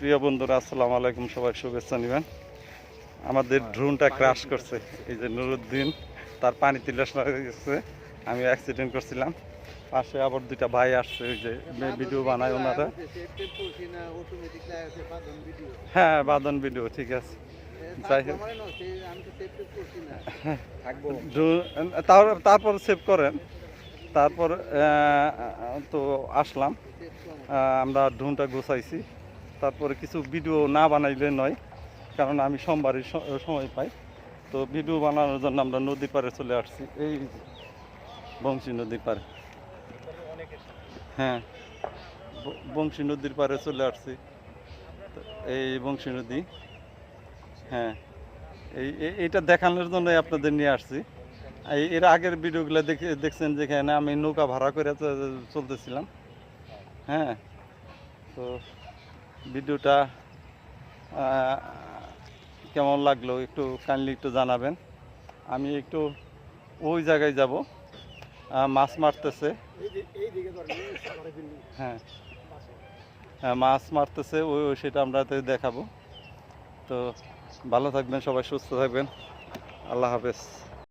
প্রিয় বন্ধুরা, আসসালামু আলাইকুম। সবাই শুভেচ্ছা নেবেন। আমাদের ড্রোনটা ক্র্যাশ করছে। এই যে নুরুদ্দিন, তার পানি তিলাস হয়ে গেছে। আমি অ্যাক্সিডেন্ট করছিলাম। পাশে আবার দুইটা ভাই আসছে, ওই যে ভিডিও বানায় ওনারা। হ্যাঁ, বাদন ভিডিও, ঠিক আছে। যাই হোক, তারপর সেভ করেন। তারপর তো আসলাম, আমরা ড্রোনটা গোছাইছি। তারপরে কিছু ভিডিও না বানাইলে নয়, কারণ আমি সোমবারই সময় পাই। তো ভিডিও বানানোর জন্য আমরা নদীর পাড়ে চলে আসছি, এই বংশী নদীর পাড়ে। হ্যাঁ, বংশী নদীর পাড়ে চলে আসছি। এই বংশী নদী, হ্যাঁ, এইটা দেখানোর জন্য আপনাদের নিয়ে আসছি। এর আগের ভিডিওগুলো দেখছেন, যেখানে আমি নৌকা ভাড়া করে চলতেছিলাম। হ্যাঁ, তো ভিডিওটা কেমন লাগলো একটু কাইন্ডলি একটু জানাবেন। আমি একটু ওই জায়গায় যাব, মাছ মারতেছে। হ্যাঁ, হ্যাঁ, মাছ মারতেছে, ওই সেটা আমরা দেখাবো। তো ভালো থাকবেন সবাই, সুস্থ থাকবেন। আল্লাহ হাফেজ।